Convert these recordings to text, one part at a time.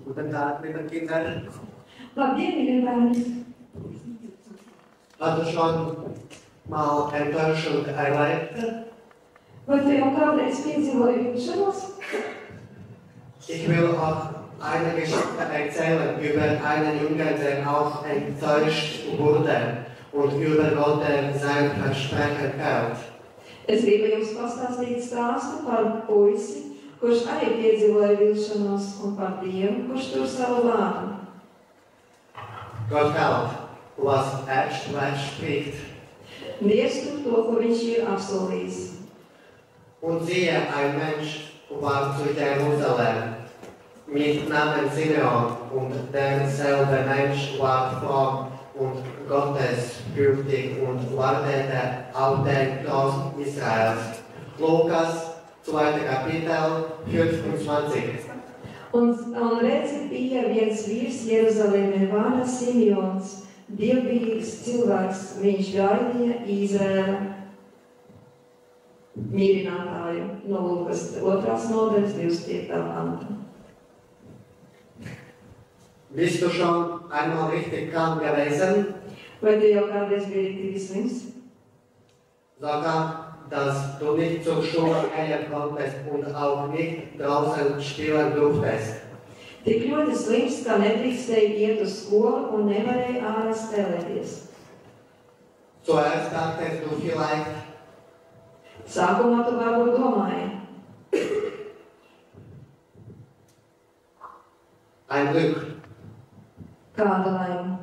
Guten Tag, liebe Kinder. Labdien, mīļie bērni! Hast du schon mal Enttäuschung erlebt? Vai tu jau kādreiz piedzīvoji vilšanos? Ich will auch eine Geschichte erzählen über einen Jungen, der auch enttäuscht wurde und über Gott, der sein Versprechen hält. Es gribu jums pastāstīt stāstu par puisi, kurš arī piedzīvoja vilšanos, un par Dievu, kurš tur savu vārdu. Gott hält, was verspricht. Dievs tur to, ko viņš ir apsolījis. Und siehe, ein Mensch war zu Jerusalem mit Namen Simeon, und derselbe Mensch war fromm und gottesfürchtig und wartete auf den Trost Israels. Lukas, 2. Kapitel, 25. Un redzi, bija viens vīrs Jeruzalemē vārdā Simeons, dievbijīgs cilvēks, viņš gaidīja Izraēla mierinātāju no Lukas 2. nodaļas 25. panta. Bist du schon einmal richtig krank gewesen? Vai tu jau kādreiz biji tik slims? Sogar, dass du nicht zur Schule gehen konntest und auch nicht draußen spielen durftest. Tik ļoti slims, ka nedrīkstēji iet uz skolu un nevarēji ārā spēlēties. Zuerst dachtest du vielleicht, Sākumā tu varbūt domāji, ein Glück, kāda laime,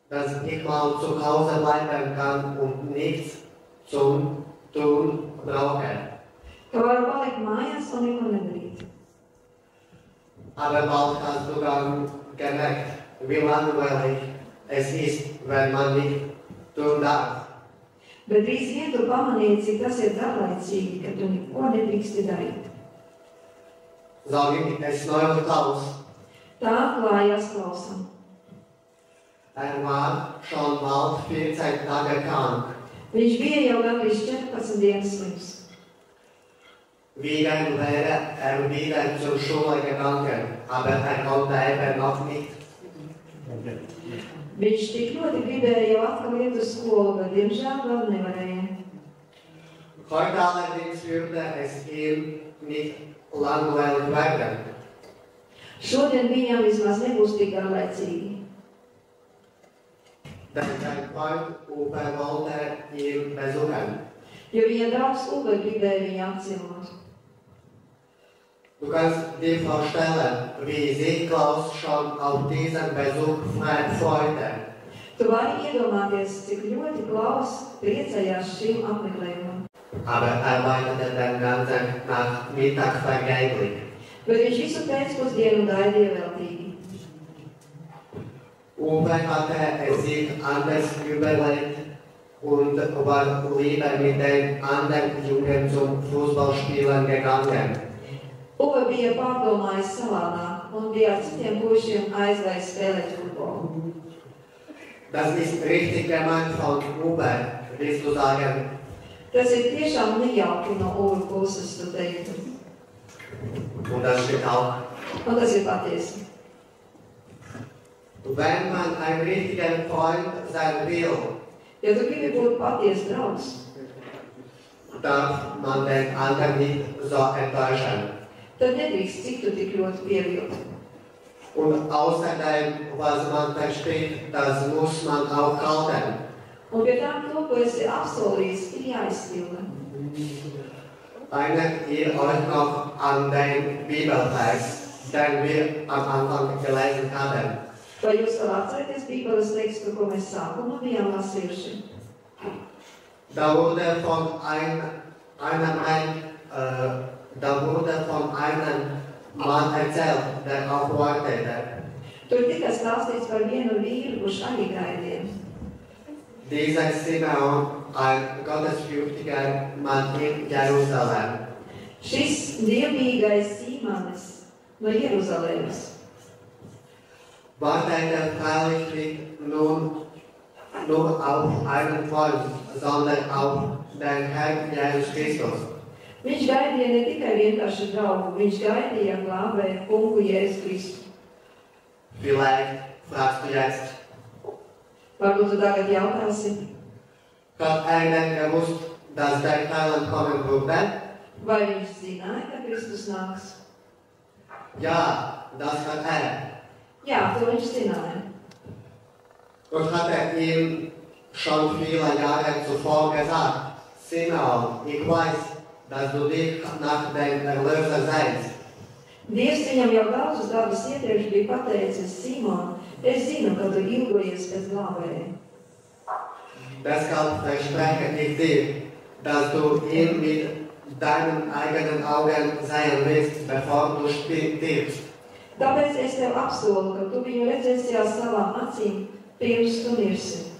dass ich mal zu Hause bleiben kann und nichts zum Tun brauche. ka varu palikt mājās un neko nedarīt. Aber bald hast du dann gemerkt, wie langweilig es ist, wenn man nicht tun darf. Bet drīz vien tu pamanīji, cik tas ir garlaicīgi, ka tu neko nedrīksti darīt. So ging es neulich Klaus. Tā klājās Klausam. War schon bald 14 Tage krank. Viņš bija jau gandrīz 14 dienas slims. Wegen wäre wieder zur Schule gegangen, aber konnte eben noch nicht. Viņš tik ļoti gribēja jau atkal iet uz skolu, bet diemžēl vēl nevarēja. Heute allerdings würde es ihm nicht langweilig werden. Šodien viņam vismaz nebūs tik garlaicīgi. Denn sein Freund Uwe wollte ihn besuchen. Jo viņa draugs Uwe gribēja viņu apciemot. Du kannst dir vorstellen, wie sich Klaus schon auf diesen Besuch freute. Tu vari iedomāties, cik ļoti Klaus priecājās šim apmeklējumam. Aber wartete den ganzen Nachmittag vergeblich. Bet viņš visu pēcpusdienu gaidīja veltīgi. Uwe hatte es sich anders überlegt und war lieber mit den anderen Jungen zum Fußballspielen gegangen. Uwe bija pārdomājis savādāk un bija ar citiem puišiem aizgājis spēlēt futbolu. Das ist richtig gemeint von Uwe, willst du sagen? Tas ir tiešām nejauki no Uwe puses, tu teiktu. Und das stimmt auch. Un tas ir patiesi. Wenn man ein richtiger Freund sein will, Ja tu gribi būt patiesi draugs, darf man den anderen nicht so enttäuschen. tad nedrīkst citu tik ļoti pievilt. Und außerdem, was man verspricht, das muss man auch halten. Un pie tām to, ko esi apsolījis, ir jāizpilda. Erinnert ihr euch noch an den Bibelvers, den wir am Anfang gelesen haben? Vai jūs vēl atceraties Bībeles tekstu, ko mēs sākumā bijām lasījuši? Da wurde von einem Mann erzählt, der auch wartete. Tur tika stāstīts par vienu vīru, kurš arī gaidīja. Dieser Simeon, ein gottesfürchtiger Mann in Jerusalem. Šis dievīgais Sīmanis no Jeruzalemes Wartete freilich nicht nur auf einen Freund, sondern auf den Herrn Jesus Christus. Viņš gaidīja ne tikai vienkārši draugu, viņš gaidīja glābēju kungu Jēzu Kristu. Vielleicht fragst du jetzt, Varbūt tu tagad jautāsi, hat denn gewusst, dass der Heiland kommen würde? vai viņš zināja, ka Kristus nāks? Ja, das hat Jā, to viņš zināja. Und hat ihm schon viele Jahre zuvor gesagt, Simeon, ich weiß, dass du dich nach dem Erlöser sehnst. Dievs viņam jau daudzus gadus iepriekš bija pateicis, Simon, es zinu, ka tu ilgojies pēc glābēja. Deshalb verspreche ich dir, dass du ihn mit deinen eigenen Augen sehen wirst, bevor du stirbst. Tāpēc es tev apsolu, ka tu viņu redzēsi ar savām acīm, pirms tu mirsi.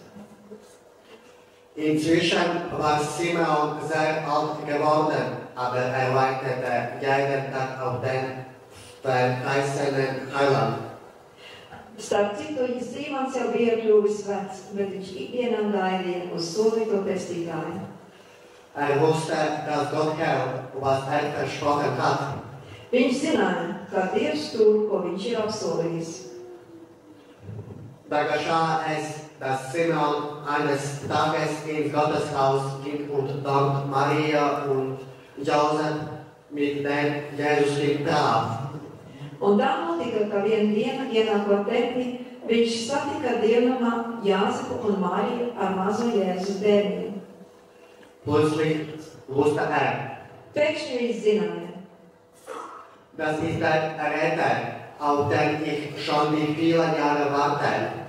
Inzwischen war Simeon sehr alt geworden, aber wartete jeden Tag auf den verheißenen Heiland. Starp citu, Simons jau bija kļuvis vecs, bet viņš ikdienā gaidīja uz solīto pestītāju. Wusste, dass Gott hält, was versprochen hat. Viņš zināja, ka Dievs tur, ko viņš ir apsolījis. Da geschah es, dass Simeon eines Tages ins Gotteshaus ging und dort Maria und Josef mit dem Jesuskind traf. Un tā notika, ka vienu dienu, ienākot templī, viņš satika dievnamā Jāzepu un Mariju ar mazo Jēzus bērniņu. Plötzlich wusste Pēkšņi viņš zināja, das ist der Retter, auf den ich schon die vielen Jahre warte.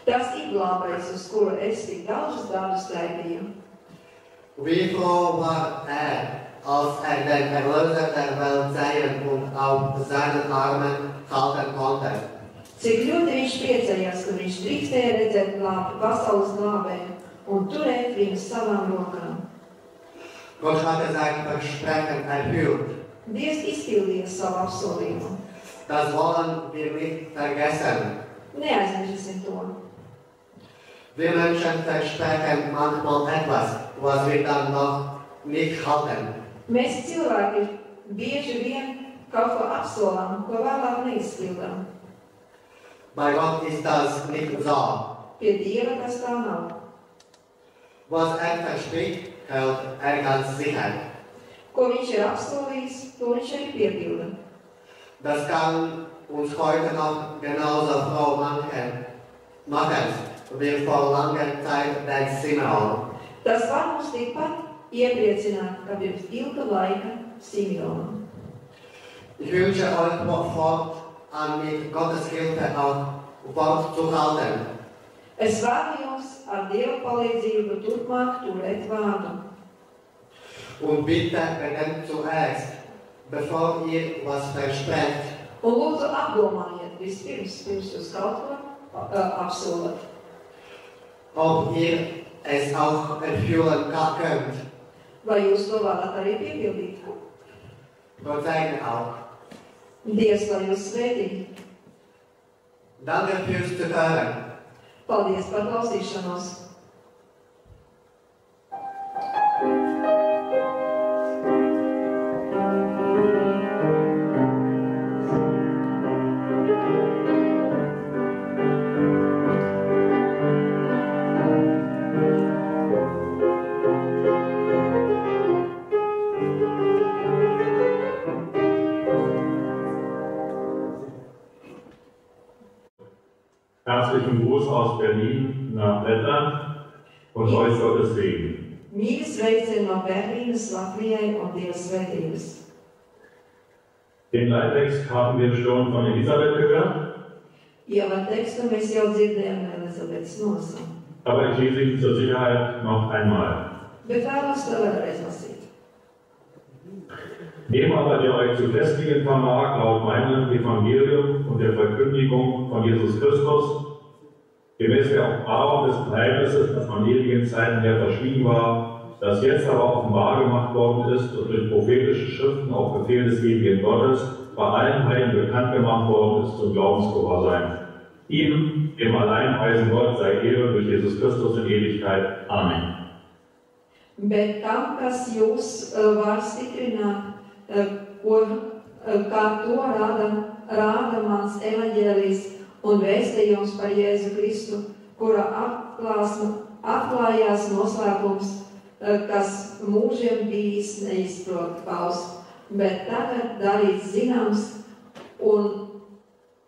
tas ir glābējs, uz kuru es tik daudzus gadus gaidīju. Wie froh war als den Erlöser der Welt sehen und auf seinen Armen halten konnte. Cik ļoti viņš priecājās, ka viņš drīkstēja redzēt pasaules glābēju un turēt viņu savām rokām. Gott hatte sein Versprechen erfüllt. Dievs izpildīja savu apsolījumu. Das wollen wir nicht vergessen. Neaizmirsīsim to. Wir Menschen versprechen manchmal etwas, was wir dann noch nicht halten. Mēs cilvēki bieži vien kaut ko apsolām, ko vēlāk neizpildām. Bei Gott ist das nicht so. Pie Dieva tas tā nav. Was verspricht, hält ganz sicher. Ko viņš ir apsolījis, to viņš arī piepilda. Das kann uns heute noch genauso froh machen, wie vor langer Zeit der Simeon. Tas var mums tikpat iepriecināt, ka pirms ilga laika Simeona. Ich wünsche euch fortan mit Gottes Hilfe auch Wort zu halten. Es vēlu jums ar Dieva palīdzību turpmāk turēt vārdu. Und bitte bedenkt zuerst, bevor ihr was versprecht, Un lūdzu apdomājiet vispirms, pirms jūs kaut ko apsolat. ob ihr es auch erfüllen könnt. Vai jūs to varat arī piepildīt? Gott segne auch. Dievs, lai jūs svētī. Danke fürs Zuhören. Paldies par klausīšanos. Herzlichen Gruß aus Berlin nach Lettland und euch Gottes Segen. Mīļi sveicieni no Berlīnas, Latvijai un Dieva svētības. Den Leittext haben wir schon von Elisabeth gehört, Ievadu tekstu mēs jau dzirdējām Elizabetes nosaku. aber ich lese ihn zur Sicherheit noch einmal. Bet vēlos to vēlreiz lasīt. Dem aber, der euch zu festigen vermag, laut meinem Evangelium und der Verkündigung von Jesus Christus, gemäß der Offenbarung des Geheimnisses, das von ewigen Zeiten her verschwiegen war, das jetzt aber offenbar gemacht worden ist und durch prophetische Schriften auf Befehl des ewigen Gottes bei allen Heiden bekannt gemacht worden ist zum Glaubensgehorsam. Ihm, dem allein weisen Gott, sei Ehre durch Jesus Christus in Ewigkeit. Amen. Bet tam, kas jūs var stiprināt, kā to rāda mans evaņģēlijs un vēstījums par Jēzu Kristu, kura atklājās noslēpums, kas mūžiem bijis neizprotams, bet tagad darīts zināms un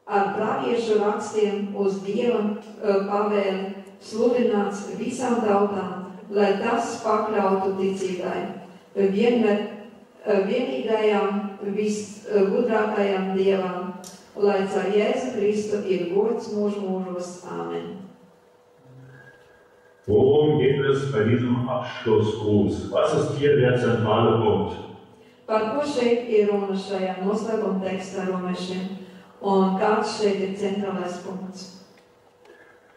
ar praviešu rakstiem uz Dieva pavēli sludināts visām tautām, lai tas pakļautu ticībai, vienīgajam, visgudrākajam Dievam, lai caur Jēzu Kristu ir gods mūžu mūžos. Amen. Worum geht es bei diesem Abschlussgruß? Was ist hier der zentrale Punkt? Par ko šeit ir runa šajā noslēguma tekstā romiešiem? Un kāds šeit ir centrālais punkts?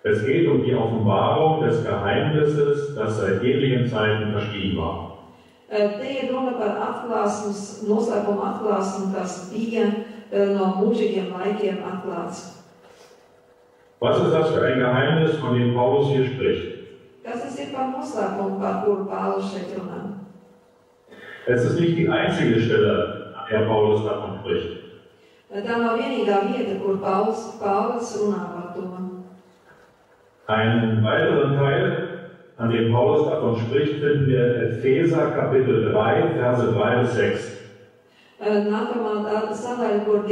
Es geht um die Offenbarung des Geheimnisses, das seit ewigen Zeiten verschwiegen war. Te ir runa par noslēpuma atklāsmu, kas bija no mūžīgiem laikiem atklāts. Was ist das für ein Geheimnis, von dem Paulus hier spricht? Kas tas ir par noslēpumu, par kuru Pāvils šeit runā? Es ist nicht die einzige Stelle, an der Paulus davon spricht. Tā nav vienīgā vieta, kur Pāvils runā par to. Einen weiteren Teil, an dem Paulus davon spricht, finden wir in Epheser Kapitel 3, Verse 3 bis 6. Nākamā sadaļa, kur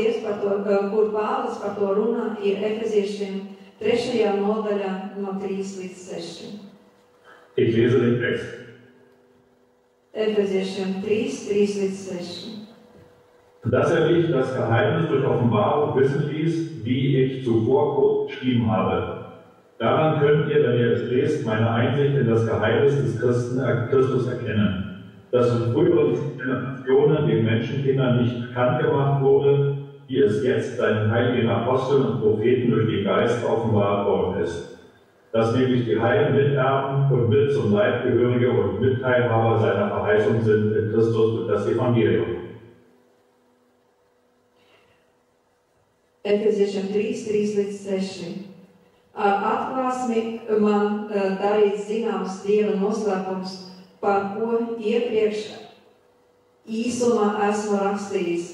Pāvils par to runā, ir Efeziešiem 3. nodaļā no 3 līdz 6. Ich lese den Text. Efeziešiem 3, 3 līdz 6. Dass mich das Geheimnis durch Offenbarung wissen ließ, wie ich zuvor geschrieben habe. Daran könnt ihr, wenn ihr es lest, meine Einsicht in das Geheimnis des Christus erkennen, das in früheren Generationen den Menschenkindern nicht bekannt gemacht wurde, wie es jetzt seinen heiligen Aposteln und Propheten durch den Geist offenbart worden ist, dass nämlich die Heiligen Miterben und mit zum Leib gehörige und Mitteilhaber seiner Verheißung sind in Christus durch das Evangelium. Efeziešiem 3, 3 līdz 6. Ar atklāsmi man darīts zināms Dieva noslēpums, par ko iepriekš īsumā esmu rakstījis.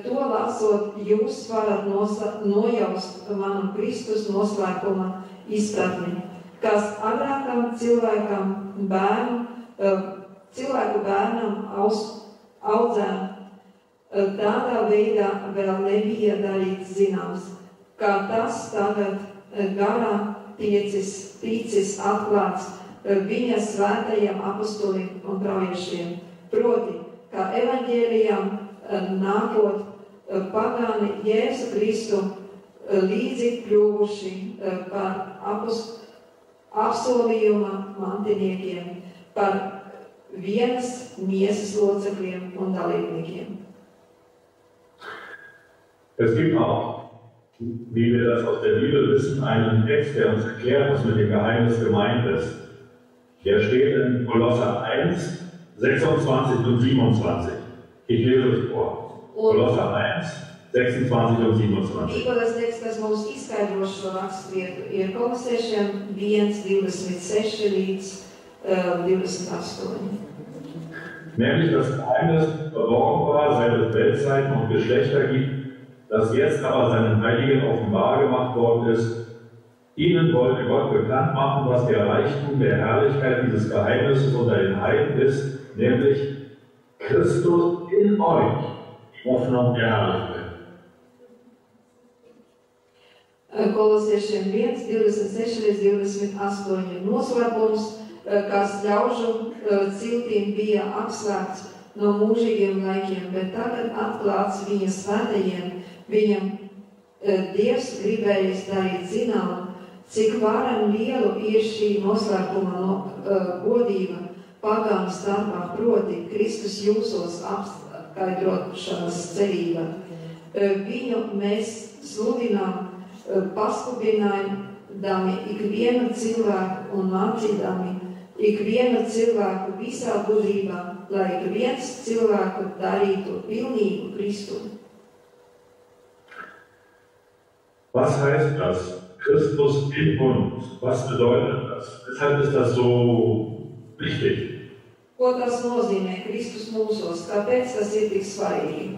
To lasot, jūs varat nojaust manu Kristus noslēpuma izpratni, kas agrākam cilvēku bērnam audzēm tādā veidā vēl nebija darīts zināms, kā tas tagad garā ticis atklāts viņa svētajiem apostoļiem un praviešiem, proti, kā evaņģēlijam nākot pagāni Jēzu Kristu līdzi kļuvuši par apsolījuma mantiniekiem, par vienas miesas locekļiem un dalībniekiem. Es gibt auch, wie wir das aus der Bibel wissen, einen Text, der uns erklärt, was mit dem Geheimnis gemeint ist. Der steht in Kolosser 1, 26 und 27. Ich lese es vor. Kolosser 1, 26 und 27. Bībeles teksts, kas mums izskaidro šo raksturvietu, ir Kolosiešiem 1, 26 līdz 28. Nämlich das Geheimnis verborgen war, seit es Weltzeiten und Geschlechter gibt, das jetzt aber seinen Heiligen offenbar gemacht worden ist. Ihnen wollte Gott bekannt machen, was der Reichtum der Herrlichkeit dieses Geheimnisses unter den Heiden ist, nämlich Christus in euch, Hoffnung der Herrlichkeit. Kolosiešiem 1, 26 līdz 28 noslēpums, kas ļaužu ciltīm bija apslēgts no mūžīgiem laikiem, bet tagad atklāts viņa svētajiem. Viņam Dievs gribējis darīt zinām, cik varam lielu ir šī noslēpuma godība pagānu starpā, proti Kristus jūsos apskaidrošanas cerība. Viņu mēs sludinām, paskubinājami ikvienu cilvēku un mācīdami ikvienu cilvēku visā gudrībā, lai ik viens cilvēku darītu pilnīgu Kristu. Was heißt das? Christus in uns. Was bedeutet das? Weshalb ist das so wichtig? Ko tas nozīmē Kristus mūsos? Kāpēc tas ir tik svarīgi?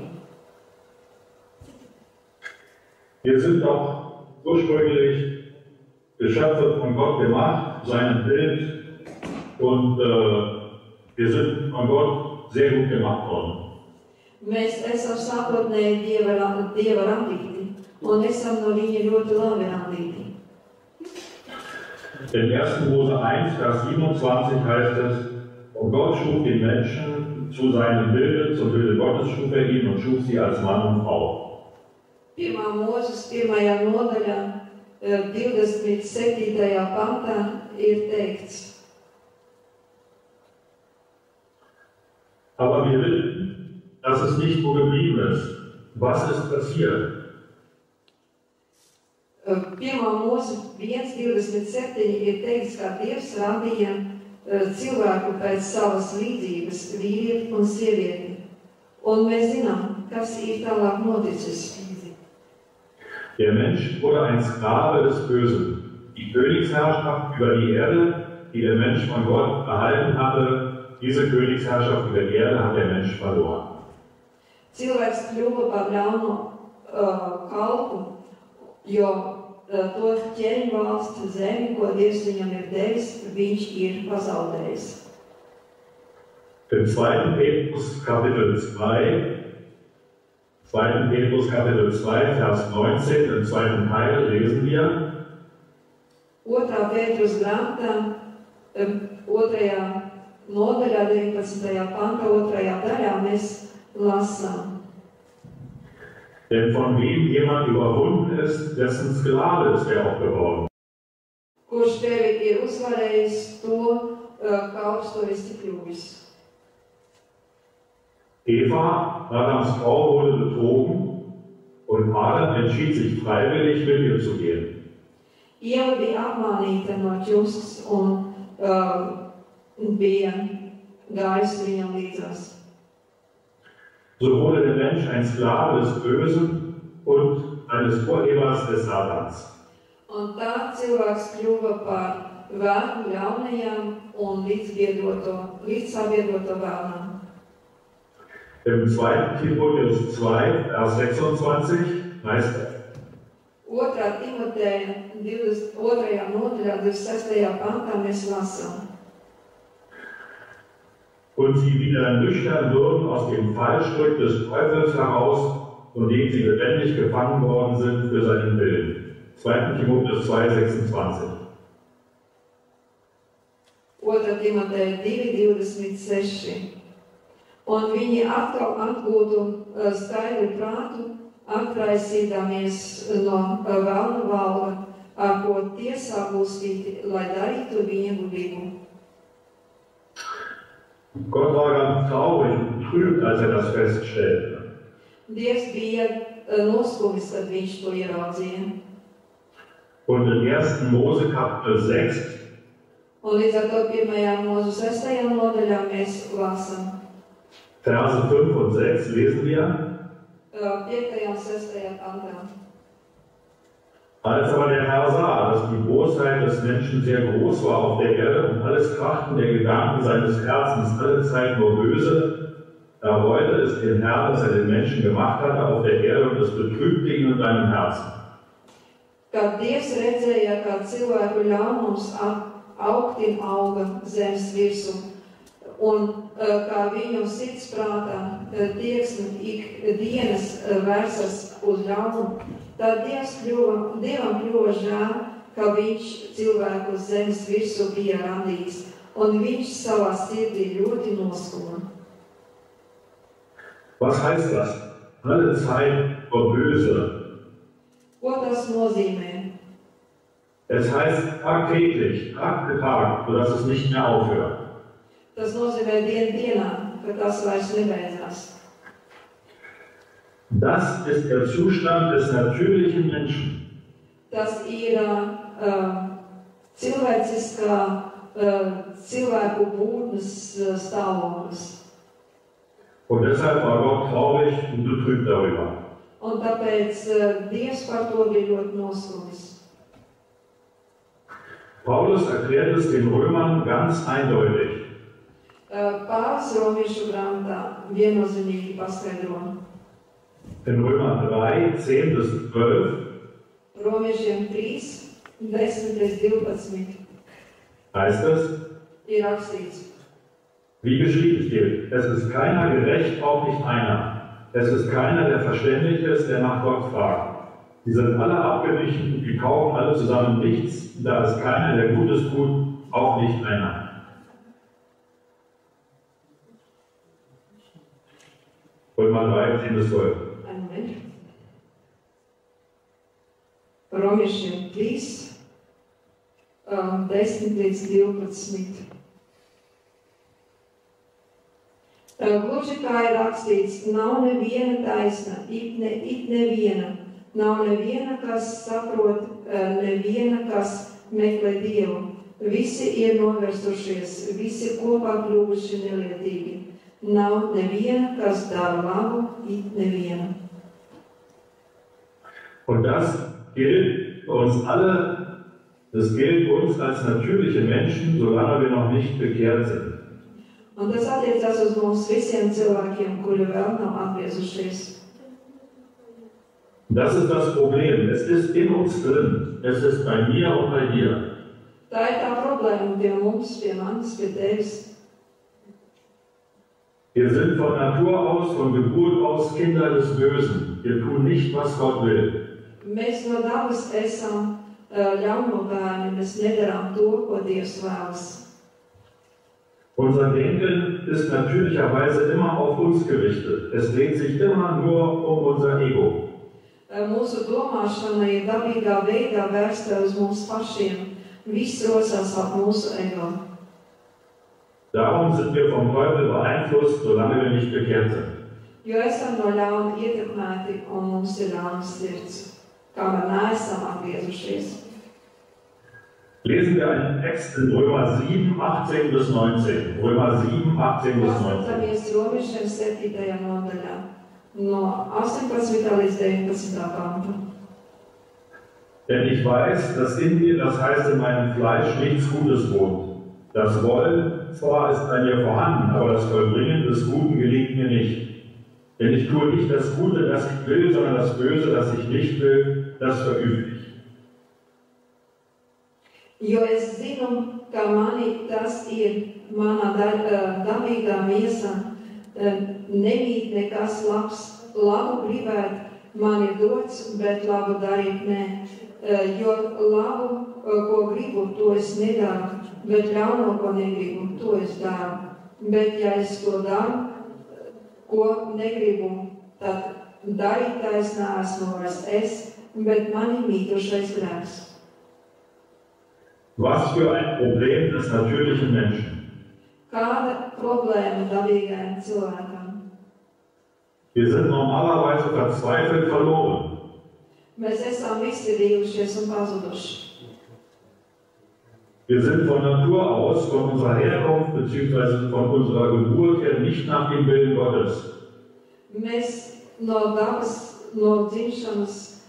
Wir sind doch ursprünglich Geschöpfe von Gott gemacht, seinem Bild, und wir sind von Gott sehr gut gemacht worden. Mēs esam sākotnēji Dieva radīti, un esam no viņa ļoti labi radīti. In 1. Mose 1, Vers 27 heißt es, und Gott schuf den Menschen zu seinem Bilde, zum Bilde Gottes schuf ihn und schuf sie als Mann und Frau. 1. Mūzes 1. nodaļā, 27. pantā ir teikts. Aber wir wissen, dass es nicht so geblieben ist. Was ist passiert? 1. Mūze 1.27 ir teikts, ka Dievs radīja cilvēku pēc savas līdzības, vīrieti un sievieti. Un mēs zinām, kas ir tālāk noticis. Der Mensch wurde ein Sklave des Bösen. Die Königsherrschaft über die Erde, die der Mensch von Gott erhalten hatte, diese Königsherrschaft über die Erde hat der Mensch verloren. Cilvēks kļuva par ļauno kalpu, jo to ķēniņu valsts zemi, ko Dievs viņam ir devis, viņš ir pazaudējis. Im 2. Petrus Kapitel 2, Vers 19, im 2. Teil lesen wir: 2. Pētrus grāmatā, 2. nodaļā, 19. pantā, 2. daļā mēs lasām. Denn von wem jemand überwunden ist, dessen Sklave ist er auch geworden. Kurš tevi ir uzvarējis, to kalps to esi kļuvis. Eva, Adams Frau, wurde betrogen und Adam entschied sich freiwillig, mit ihr zu gehen. Ieva bija apmānīta no ķuskas un bija gājis viņam līdzās. So wurde der Mensch ein Sklave des Bösen und eines Urhebers des Satans. Un tā cilvēks kļuva par vēlnu ļaunajām un līdzsabiedroto vēlnām. Im 2. Timotheus 2, Vers 26 heißt es: 2. Timoteja 2. nodaļā, 26. pantā mēs lasām. Und sie wieder nüchtern würden aus dem Fallstrick des Teufels heraus, von dem sie lebendig gefangen worden sind für seinen Willen. 2. Timotheus 2, 26. 2. Timoteja 2, 26. Un viņi atkal atgūtu skaidru prātu, atraisīdamies no vēlna valga, ar ko tiesā būstīti, lai darītu viņa gribu. Gott war ganz traurig und betrübt, als das feststellte. Dievs bija noskumis, kad viņš to ieraudzīja. Und in 1. Mose Kapitel 6, un līdz ar to 1. Mūzu 6. nodaļā mēs lasām. Verse 5 und 6 lesen wir: 5. un 6. pantā. Als aber der Herr sah, dass die Bosheit des Menschen sehr groß war auf der Erde und alles Trachten der Gedanken seines Herzens alle Zeit nur böse, da reute es den Herrn, dass den Menschen gemacht hatte auf der Erde, und es betrübte ihn in seinem Herzen. Kad Dievs redzēja, kā cilvēku ļaunums augtin auga zemes virsū, un kā viņu sirdsprātā tieksme ikdienas vērsas uz ļaunumu, tad Dievam kļuva žēl, ka viņš cilvēku uz zemes virsū bija radījis, un viņš savā sirdī ļoti noskuma. Was heißt das? Alle Zeit nur böse. Ko tas nozīmē? Es heißt tagtäglich, Tag für Tag, sodass es nicht mehr aufhört. Tas nozīmē dienā, ka tas vairs nebeidzās. Das ist der Zustand des natürlichen Menschen. Tas ir cilvēku būtnes stāvoklis. Und deshalb war Gott traurig und betrübt darüber. Un tāpēc Dievs par to bija ļoti noskumis. Paulus erklärt es den Römern ganz eindeutig. Pāvils Romiešu grāmatā viennozīmīgi paskaidro. In Römer 3, 10 bis 12 Romiešiem 3, 10 līdz 12 heißt es, ir rakstīts. wie geschrieben steht, es ist keiner gerecht, auch nicht einer. Es ist keiner, der verständig ist, der nach Gott fragt. Die sind alle abgewichen und die kaufen alle zusammen nichts. Da ist keiner, der Gutes tut, auch nicht einer. Römer 3, 10 bis 12. Einen Moment. Romiešiem 3, 10 līdz 12. Gluži kā ir rakstīts, nav neviena taisna, it neviena. Nav neviena, kas saprot, neviena, kas meklē Dievu. Visi ir novērsušies, visi kopā kļuvuši nelietīgi. Nav neviena, kas dara labu, it neviena. Und das gilt für uns alle, das gilt uns als natürliche Menschen, solange wir noch nicht bekehrt sind. Un tas attiecās uz mums visiem cilvēkiem, kuri vēl nav atgriezušies. Das ist das Problem. Es ist in uns drin. Es ist bei mir und bei dir. Tā ir tā problēma pie mums, pie manis, pie tevis. Wir sind von Natur aus, von Geburt aus Kinder des Bösen. Wir tun nicht, was Gott will. Mēs no dabas esam ļaunumērni, mēs nedarām to, ko Dievs vēlas. Unser Denken ist natürlicherweise immer auf uns gerichtet. Es dreht sich immer nur um unser Ego. Mūsu domāšana ir dabīgā veidā vērsta uz mums pašiem. Viss rosās ap mūsu ego. Darum sind wir vom Teufel beeinflusst, solange wir nicht bekehrt sind. Jo esam no ļauna ietekmēti un mums ir ļaunas sirds, kamēr neesam atgriezušies. Lesen wir einen Text in Römer 7, 18 bis 19. Römer 7, 18 bis 19. Paskatāmies Romiešiem 7. nodaļā, no 18. līdz 19. panta. Denn ich weiß, dass in mir, das heißt in meinem Fleisch, nichts Gutes wohnt. Das Wollen zwar ist bei mir vorhanden, aber das Vollbringen des Guten gelingt mir nicht. Denn ich tue nicht das Gute, das ich will, sondern das Böse, das ich nicht will, das verübe ich. Jo es zinu, ka mani tas ir mana dabīgā miesa, nemīt nekas labs, labu gribēt, man ir dots, bet labu darīt nē. Jo labu, ko gribu, to es nedaru, bet ļauno, ko negribu, to es daru. Bet ja es to daru, ko negribu, tad darītājs neesmu vairs es, bet mani mītušais grēks. Was für ein Problem des natürlichen Menschen. Kāda problēma dabīgajam cilvēkam? Wir sind normalerweise verzweifelt verloren. Mēs esam visi vīlušies un pazuduši. Wir sind von Natur aus, von unserer Herkunft bzw. von unserer Geburt her nicht nach dem Willen Gottes. Mēs no dabas, no dzimšanas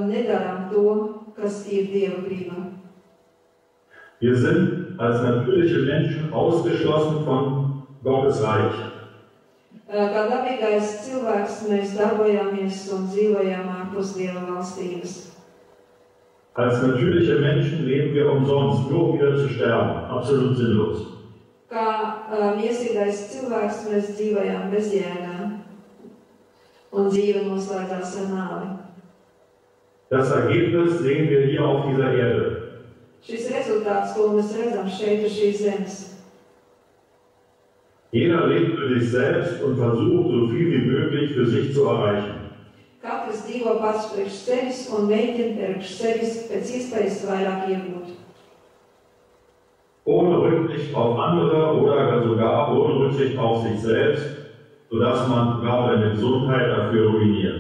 nedarām to, kas ir Dieva griba. Wir sind als natürliche Menschen ausgeschlossen von Gottes Reich. Kā dabīgais cilvēks mēs darbojāmies un dzīvojām ārpus Dieva valstības. Als natürliche Menschen leben wir umsonst, nur um wieder zu sterben. Absolut sinnlos. Kā miesīgais cilvēks mēs dzīvojām bezjēgā un dzīve noslēdzās ar nāvi. Das Ergebnis sehen wir hier auf dieser Erde. Šis rezultāts, ko mēs redzam šeit uz šīs zemes. Jeder lebt für sich selbst und versucht, so viel wie möglich für sich zu erreichen. Katrs dzīvo pats priekš sevis un mēģina priekš sevis pēc iespējas vairāk iegūt. Ohne Rücksicht auf andere oder sogar ohne Rücksicht auf sich selbst, sodass man sogar seine Gesundheit dafür ruiniert.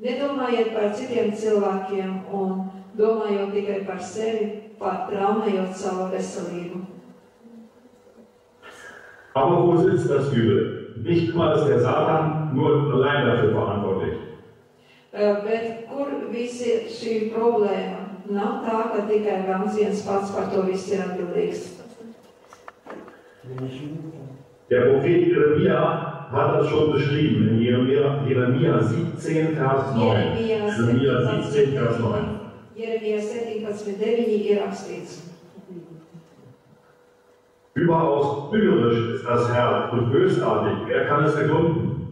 Nedomājiet par citiem cilvēkiem un domājot tikai par sevi, pat traumējot savu veselību. Aber wo sitzt das Übel? Nicht immer ist der Satan nur allein dafür verantwortlich. Bet kur visi šī problēma? Nav tā, ka tikai viens pats par to visu ir atbildīgs. Der Prophet Jeremia hat das schon beschrieben in Jeremia 17, Vers 9. Jeremia 17, Vers 9. Jeremija 17:9 ir rakstīts. Überaus trügerisch ist das Herz und bösartig. Wer kann es ergründen?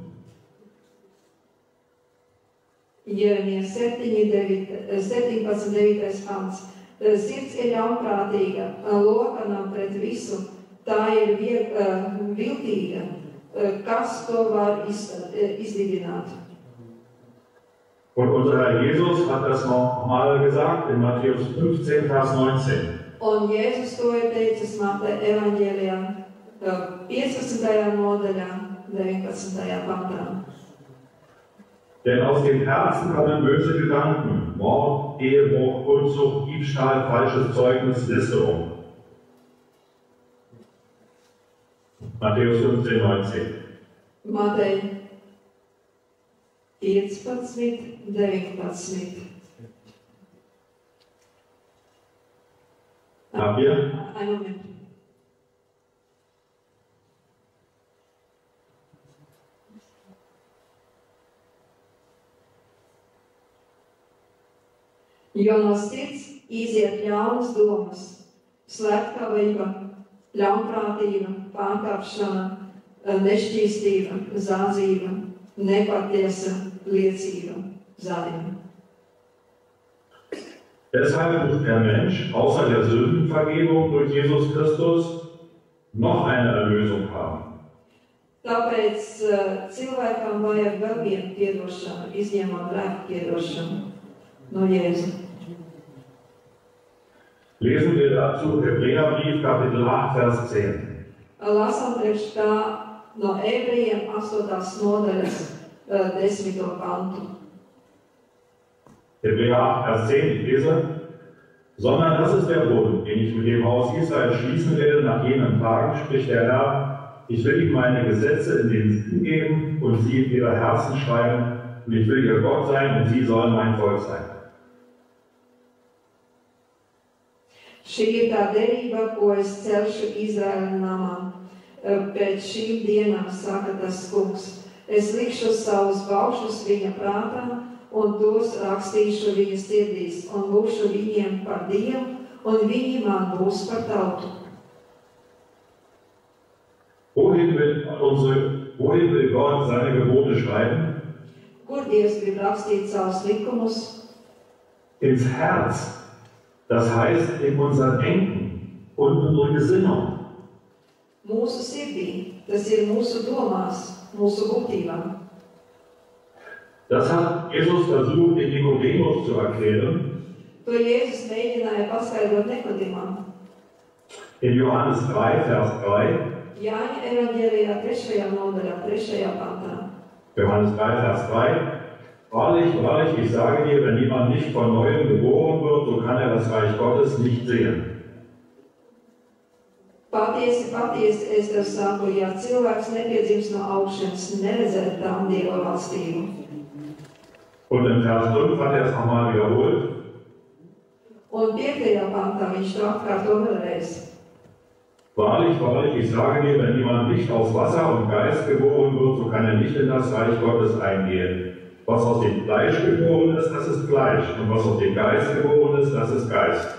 Jeremija 17:9 pants. Sirds ir ļaunprātīga, lokana pret visu, tā ir viltīga. Kas to var izdibināt? Und unser Herr Jesus hat das nochmal gesagt in Matthäus 15, Vers 19. Un Jēzus to ir teicis Mateja evaņģēlijā 15. nodaļā, 19. pantā. Denn aus dem Herzen kommen böse Gedanken, Mord, Ehebruch, Unzucht, Diebstahl, falsches Zeugnis, Lästerung. Matthäus 15, 19. Mateja 15, 19. Habt ihr? Einen Moment. Jo no sirds iziet ļaunas domas, slepkavība, ļaunprātība, pārkāpšana, nešķīstība, zādzība, nepatiesa liecība, zaļuma. Deshalb muss der Mensch außer der Sündenvergebung durch Jesus Christus noch eine Erlösung haben. Tāpēc cilvēkam vajag vēl vienu piedošanu, izņemot grēku piedošanu no Jēzus. Lesen wir dazu Hebräerbrief, Kapitel 8, Vers 10. Lasām priekš tā no Ebrejiem 8. nodaļas 10. pantu. Hebräer 8, Vers 10, ich lese. Sondern das ist der Bund, den ich mit dem Haus Israel schließen werde nach jenen Tagen, spricht der Herr. Ich will ihnen meine Gesetze in den Sinn geben und sie in ihre Herzen schreiben, und ich will ihr Gott sein und sie sollen mein Volk sein. Šī ir tā derība, ko es celšu Izraēla namā. Pēc šīm dienām, saka tas kungs, es likšu savus baušus viņa prātā un tos rakstīšu viņa sirdīs un būšu viņiem par Dievu un viņi man būs par tautu. Wohin will Gott seine Gebote schreiben? Kur Dievs grib rakstīt savus likumus? Ins Herz. Das heißt, in unser Denken und unsere Gesinnung. Mūsu sirdī, tas ir mūsu domās, mūsu būtībā. Das hat Jesus versucht, den Nikodemus zu erklären. To Jēzus mēģināja paskaidrot Nikodimam. In Johannes 3, Vers 3. Jāņa evaņģēlijā 3. nodaļā, 3. pantā. Johannes 3, Vers 3. Wahrlich, wahrlich, ich sage dir, wenn jemand nicht von Neuem geboren wird, so kann er das Reich Gottes nicht sehen. Patiesi, patiesi, es tev saku, ja cilvēks nepiedzims no augšas, neredzēt tām Dieva valstību. Und in Vers 5 hat er es nochmal wiederholt. Un 5. pantā viņš to atkārto vēlreiz. Wahrlich, wahrlich, ich sage dir, wenn jemand nicht aus Wasser und Geist geboren wird, so kann er nicht in das Reich Gottes eingehen. Was aus dem Fleisch geboren ist, das ist Fleisch. Und was aus dem Geist geboren ist, das ist Geist.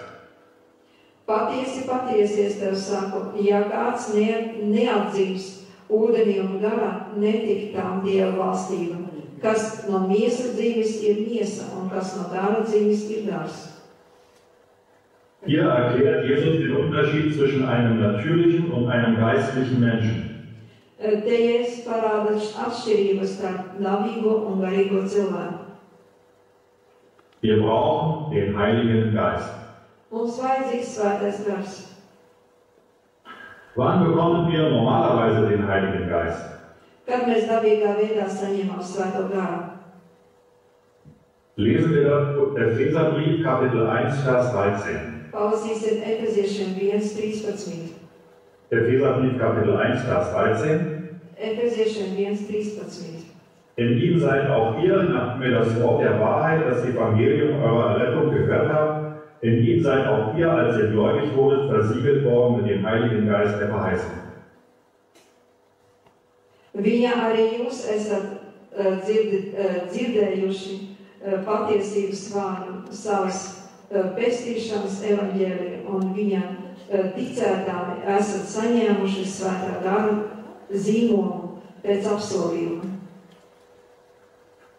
Patiesi, patiesi, es tev saku, ja kāds neatdzims ūdenī un garā, netikt tām Dieva valstība. Kas no miesas dzīves ir miesa, un kas no gara dzīves ir gars. Hier erklärt Jesus den Unterschied zwischen einem natürlichen und einem geistlichen Menschen. Te Jēzus parāda atšķirības starp dabīgo un garīgo cilvēku. Wir brauchen den Heiligen Geist. Mums vajadzīgs svētais gars. Wann bekommen wir normalerweise den Heiligen Geist? Kad mēs dabīgā veidā saņemam svēto garu? Lesen wir das Epheserbrief, Kapitel 1, Vers 13. Palasīsim Efeziešiem 1:13. Epheserbrief, Kapitel 1, Vers 13. Efeziešiem 1:13. In ihm seid auch ihr, nachdem ihr das Wort der Wahrheit, das Evangelium eurer Errettung gehört habt, in ihm seid auch ihr, als ihr gläubig wurdet, versiegelt worden mit dem Heiligen Geist der Verheißung. Viņa arī jūs esat dzirdējuši patiesības vārdu savas pestīšanas evaņģēlija, un viņa ticētāji esat saņēmuši svētā gara zīmogu pēc apsolījuma.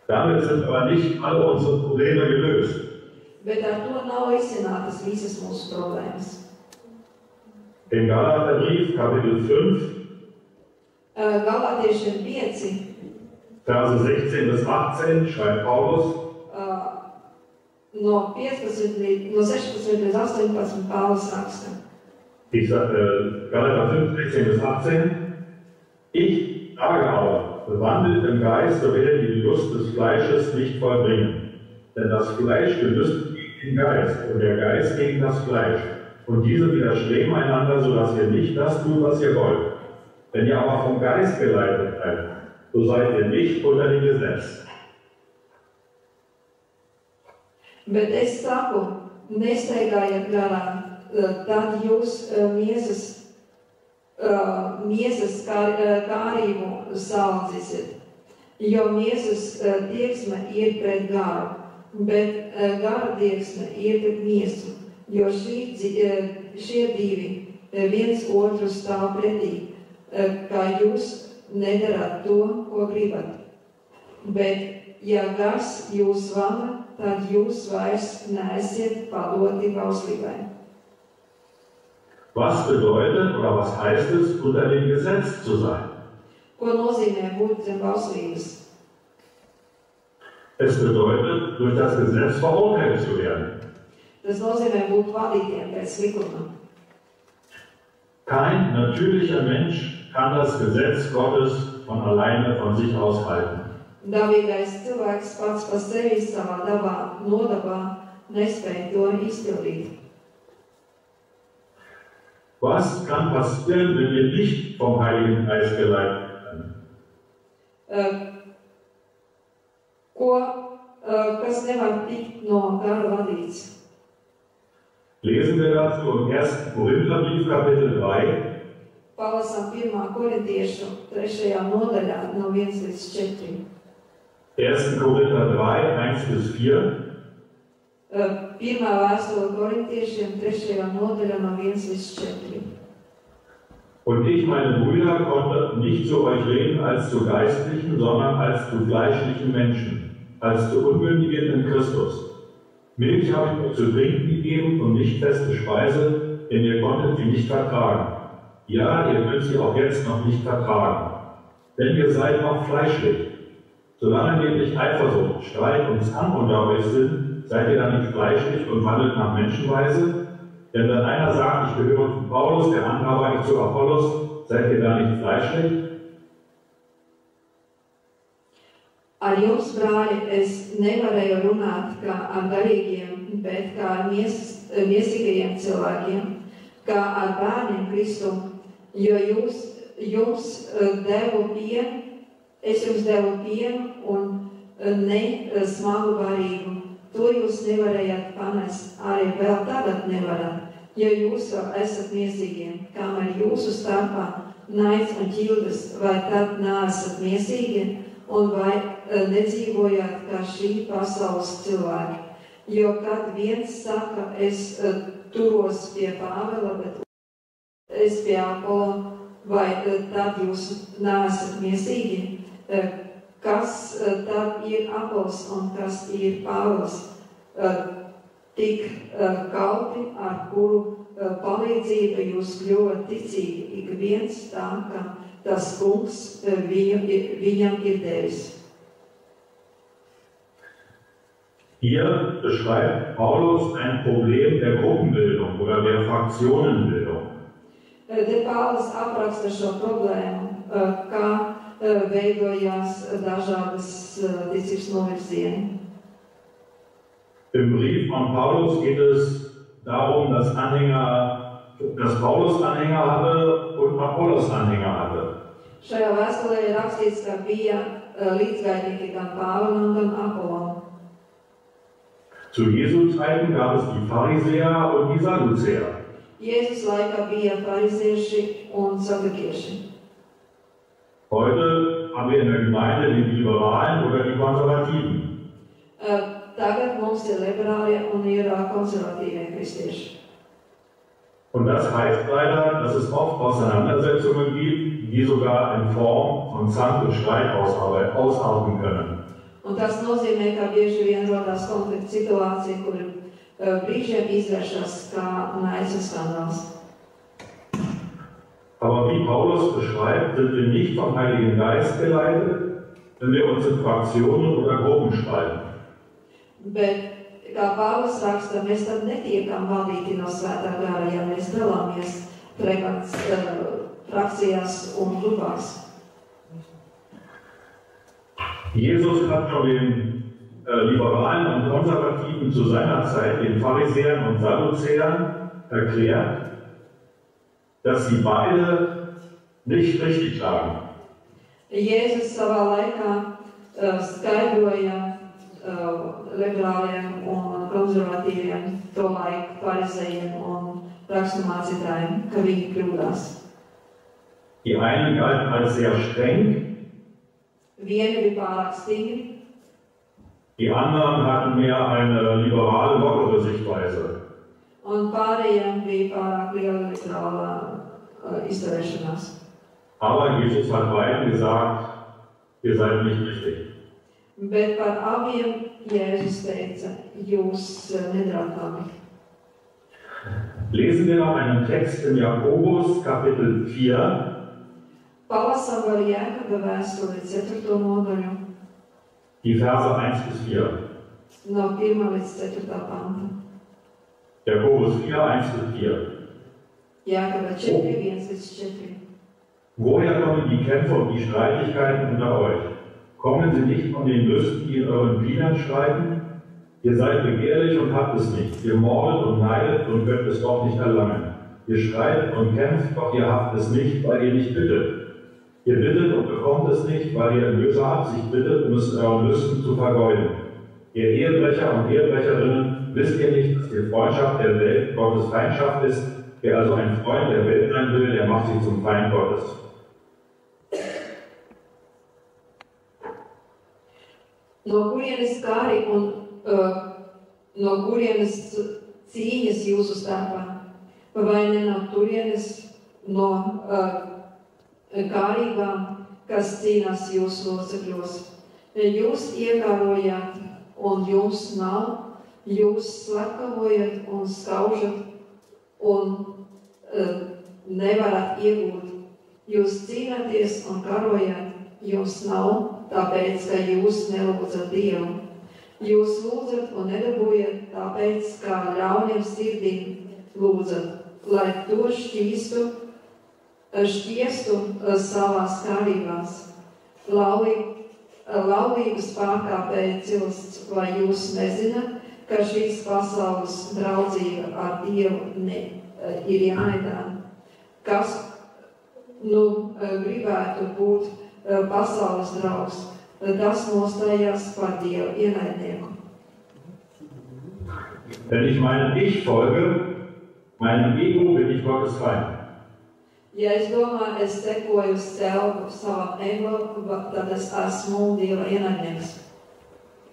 Damit sind aber nicht alle unsere Probleme gelöst. Bet ar to nav izcinātas visas mūsu problēmas. Im Galaterbrief, Kapitel 5, Galātiešiem 5, Verse 16 bis 18, schreibt Paulus: no 16 līdz 18 Pāvils raksta. Galater 5, 16 bis 18. Ich sage aber, bewandelt im Geist, so werdet ihr die Lust des Fleisches nicht vollbringen. Denn das Fleisch gelüstet gegen den Geist und der Geist gegen das Fleisch. Und diese widerstreben einander, sodass ihr nicht das tut, was ihr wollt. Wenn ihr aber vom Geist geleitet seid, so seid ihr nicht unter dem Gesetz. Bet es saku, nesteigājiet garā, tad jūs miesas kārību saudzēsiet, jo miesas tieksme ir pret garu, bet gara tieksme ir pret miesu, jo šie divi viens otru stāv pretī, kā jūs nedarat to, ko gribat. Bet, ja gars jūs vada, tad jūs vairs neesiet padoti bauslībai. Was bedeutet oder was heißt es, unter dem Gesetz zu sein? Ko nozīmē būt zem bauslības? Es bedeutet, durch das Gesetz verurteilt zu werden. Tas nozīmē būt vadītiem pēc likuma. Kein natürlicher Mensch kann das Gesetz Gottes von alleine von sich aus halten. Dabīgais cilvēks pats par sevi savā nodabā nespēja to izpildīt. Was kann passieren, wenn wir nicht vom Heiligen Geist geleitet werden? Kas nevar tikt no gara vadīts? Lesen wir dazu im 1. Korintherbrief, Kapitel 3. Palasām 1. Korintiešu 3. nodaļā no 1 līdz 4. 1. Korinther 3, 1 bis 4. Pirmā vēstule Korintiešiem 3. nodaļā no 1 līdz 4. Und ich, meine Brüder, konnte nicht zu euch reden als zu geistlichen, sondern als zu fleischlichen Menschen, als zu Unmündigen in Christus. Milch habe ich euch zu trinken gegeben und nicht feste Speise, denn ihr konntet sie nicht vertragen. Ja, ihr könnt sie auch jetzt noch nicht vertragen, denn ihr seid noch fleischlich. Solange nämlich Eifersucht, Streit und Zank unter euch sind, seid ihr dann nicht fleischlich und wandelt nach Menschenweise? Denn wenn einer sagt, ich gehöre zu Paulus, der andere aber ich zu Apollos, seid ihr da nicht fleischlich? Ar jums, brāļi, es nevarēju runāt kā ar garīgiem, bet kā ar miesīgajiem cilvēkiem, kā ar bērniem Kristu, jo jums devu pienu, es jums devu pienu un ne smagu barību. To jūs nevarējāt panest, arī vēl tagad nevarat, jo jūs vēl esat miesīgiem, kamēr jūsu starpā naids un ķildes, vai tad neesat miesīgi, un vai nedzīvojāt kā šī pasaules cilvēki. Jo kad viens saka, es turos pie Pāvela, bet es pie Apola, vai tad jūs neesat miesīgi, kas tad ir Apols un kas ir Pāvils, tik kalpi, ar kuru palīdzību jūs kļuvat ticīgi, ik viens tā, ka tas kungs viņam ir devis. Hier beschreibt Paulus ein Problem der Gruppenbildung oder der Fraktionenbildung. Te Pāvils apraksta šo problēmu, kā veidojās dažādas ticības novirzieni. Im Brief von Paulus geht es darum, dass Paulus Anhänger hatte und Apollos Anhänger hatte. Šajā vēstulē ir rakstīts, ka bija līdzgaitnieki gan Pāvilam, gan Apolam. Zu Jesu Zeiten gab es die Pharisäer und die Sadduzäer. Jēzus laikā bija farizieši un sadukieši. Heute haben wir in der Gemeinde die Liberalen oder die Konservativen. Tagad mums ir liberālie un ir konservatīvie kristieši. Und das heißt leider, dass es oft Auseinandersetzungen gibt, die sogar in Form von Zank und Streit ausarten können. Un tas nozīmē, ka bieži vien rodās konflikta situācija, kur brīžiem izvēršas kā naids un skandāls. Aber wie Paulus beschreibt, sind wir nicht vom Heiligen Geist geleitet, wenn wir uns in Fraktionen oder Gruppen spalten. Bet, kā Pāvils raksta, mēs tad netiekam vadīti no Svētā gara, ja mēs dalāmies frakcijās un grupās. Jesus hat schon den Liberalen und Konservativen zu seiner Zeit, den Pharisäern und Sadduzäern, erklärt, dass sie beide nicht richtig lagen. Jēzus savā laikā skaidroja liberāliem un konservatīviem to laiku farizējiem un raksturmācītājiem, ka viņi kļūdās. Die einen galten als sehr streng, vieni bija pārāk stingri, die anderen hatten mehr eine liberale, lockere Sichtweise. Un pārējiem bija pārāk liela liberālā izturēšanās. Aber Jesus hat beiden gesagt, ihr seid nicht richtig. Bet par abiem Jēzus teica, jūs nedarāt labi. Lesen wir noch einen Text in Jakobus, Kapitel 4. Palasam var Jēkaba vēstuli 4. nodaļu. Die Verse 1 bis 4. No 1 līdz 4. panta. Jakobus 4, 1 bis 4. Jēkaba 4, 1 līdz 4. Woher kommen die Kämpfe und die Streitigkeiten unter euch? Kommen sie nicht von den Lüsten, die in euren Gliedern streiten? Ihr seid begehrlich und habt es nicht. Ihr mordet und neidet und könnt es doch nicht erlangen. Ihr streitet und kämpft, doch ihr habt es nicht, weil ihr nicht bittet. Ihr bittet und bekommt es nicht, weil ihr in böser Absicht bittet, um es in euren Lüsten zu vergeuden. Ihr Ehebrecher und Ehebrecherinnen, wisst ihr nicht, dass die Freundschaft der Welt Gottes Feindschaft ist? Wer also ein Freund der Welt sein will, der macht sich zum Feind Gottes. No kurienes kāri un no kurienes cīņas jūsu starpā? Vai ne no turienes no kārībām, kas cīnās jūsu locekļos? Jūs iekārojat un jums nav, jūs slepkavojat un skaužat un nevarat iegūt. Jūs cīnāties un karojat, jums nav, tāpēc, ka jūs nelūdzat Dievu. Jūs lūdzat un nedabūjat, tāpēc, kā ļauniem sirdīm lūdzat, lai to šķiestu savās kārībās. Laulības pārkāpēji cilsts, vai jūs nezināt, ka šīs pasaules draudzība ar Dievu ir jānedara? Kas gribētu būt pasaules draugs, das nostājās par Dievu ienaidnieku. Wenn ich meinem Ich folge, meinem Ego bin ich Gottes Feind. Ja es domāju, es sekoju sev, savam ego, tad es esmu Dieva ienaidnieks.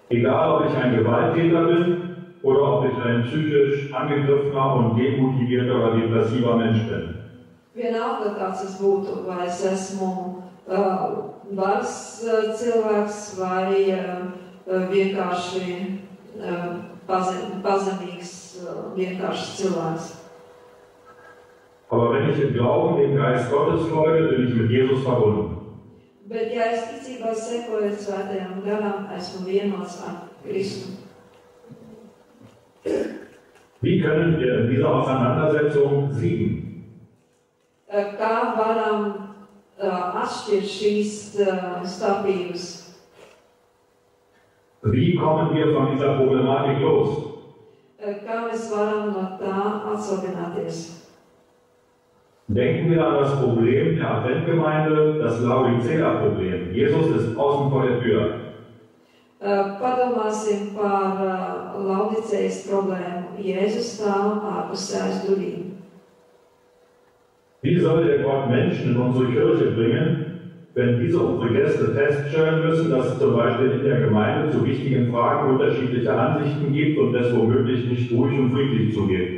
Egal, ob ich ein Gewalttäter bin oder ob ich ein psychisch angegriffener und demotivierter oder depressiver Mensch bin. Vienalga, kāds es būtu, vai es esmu varas cilvēks vai vienkārši pazemīgs, vienkārši cilvēks. Aber wenn ich im Glauben dem Geist Gottes folge, bin ich mit Jesus verbunden. Bet ja es ticībā sekoju Svētajam garam, esmu vienots ar Kristu. Wie können wir in dieser Auseinandersetzung siegen? Kā varam atšķirt šīs starpības? Wie kommen wir von dieser Problematik los? Kā mēs varam no tā atsvabināties? Denken wir an das Problem der Adventgemeinde, das Laodicea-Problem. Jesus ist außen vor der Tür. Padomāsim par Laodicejas problēmu. Jēzus stāv ārpusē aiz durvīm. Wie soll der Gott Menschen in unsere Kirche bringen, wenn diese unsere Gäste feststellen müssen, dass es zum Beispiel in der Gemeinde zu wichtigen Fragen unterschiedliche Ansichten gibt und es womöglich nicht ruhig und friedlich zugeht.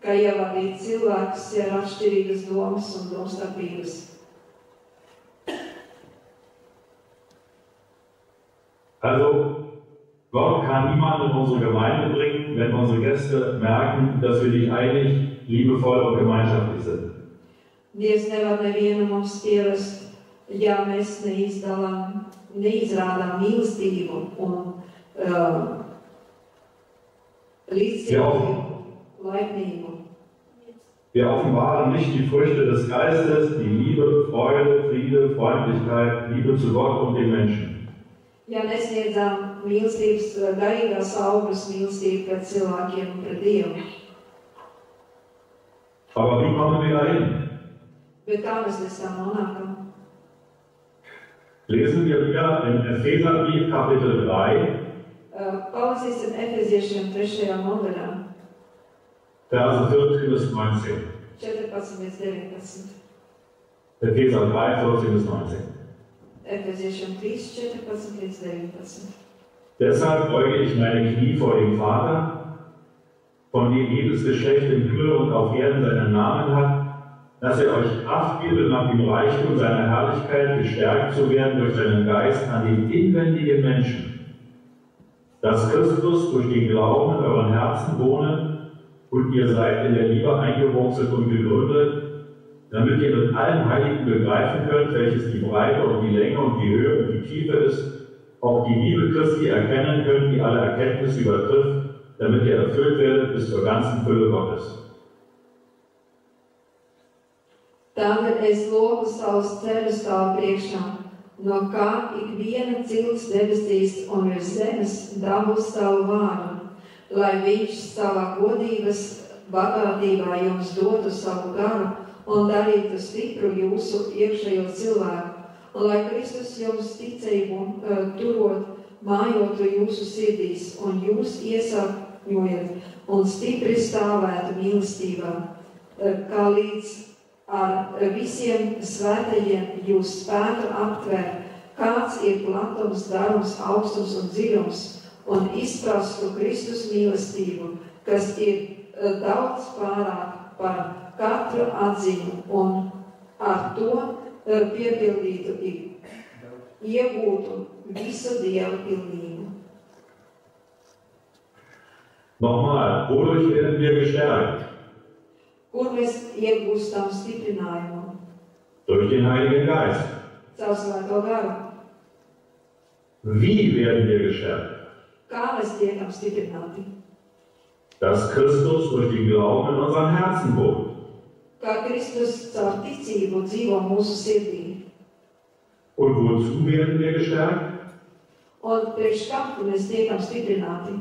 Kā ievadīt cilvēkus, ja ir atšķirīgas domas un domstarpības. Also, Gott kann niemanden in unsere Gemeinde bringen, wenn unsere Gäste merken, dass wir nicht einig, liebevoll und gemeinschaftlich sind. Dievs nevar nevienu mums pievest, ja mēs neizrādām mīlestību un līdzcietību, laipnību. Wir offenbaren nicht die Früchte des Geistes, die Liebe, Freude, Friede, Freundlichkeit, Liebe zu Gott und den Menschen. Ja nesniedzām mīlestības garīgās augļus, mīlestību pret cilvēkiem un pret Dievu. Aber wie kommen wir dahin? Bet kā mēs līdz tam nonākam? Lesen wir wieder in Epheserbrief Kapitel 3, Palasīsim Efeziešiem 3. nodaļā, Verse 14 bis 19. 14 līdz 19. Epheser 3, 14 bis 19. Efeziešiem 3, 14 līdz 19. Deshalb beuge ich meine Knie vor dem Vater, von dem jedes Geschlecht im Himmel und auf Erden seinen Namen hat, dass er euch Kraft gebe, nach dem Reichtum seiner Herrlichkeit gestärkt zu werden durch seinen Geist an den inwendigen Menschen, dass Christus durch den Glauben in euren Herzen wohne und ihr seid in der Liebe eingewurzelt und gegründet, damit ihr mit allen Heiligen begreifen könnt, welches die Breite und die Länge und die Höhe und die Tiefe ist, auch die Liebe Christi erkennen könnt, die alle Erkenntnis übertrifft, damit ihr erfüllt werdet bis zur ganzen Fülle Gottes. Tagad es loku savus ceļus tavu priekšā, no kā ikviena cilts debesīs un virs zemes dabūs tavu vārdu, lai viņš savā godības bagātībā jums dotu savu garu un darītu stipru jūsu iekšējo cilvēku, un lai Kristus jums ticību turot, mājotu jūsu sirdīs, un jūs iesakņojat un stipri stāvētu mīlestībā, kā līdz ar visiem svētajiem jūs spētu aptvert, kāds ir platums, garums, augstums un dziļums, un izprastu Kristus mīlestību, kas ir daudz pārāk par katru atziņu, un ar to piepildītu iegūtu visu Dieva pilnību. Nochmal, wodurch werden wir gestärkt? Kur mēs iegūstam stiprinājumu? Durch den Heiligen Geist. Caur Svēto garu. Wie werden wir gestärkt? Kā mēs tiekam stiprināti? Dass Christus durch den Glauben in unseren Herzen wohnt. Kā Kristus caur ticību dzīvo mūsu sirdī. Und wozu werden wir gestärkt? Un priekš kam mēs tiekam stiprināti?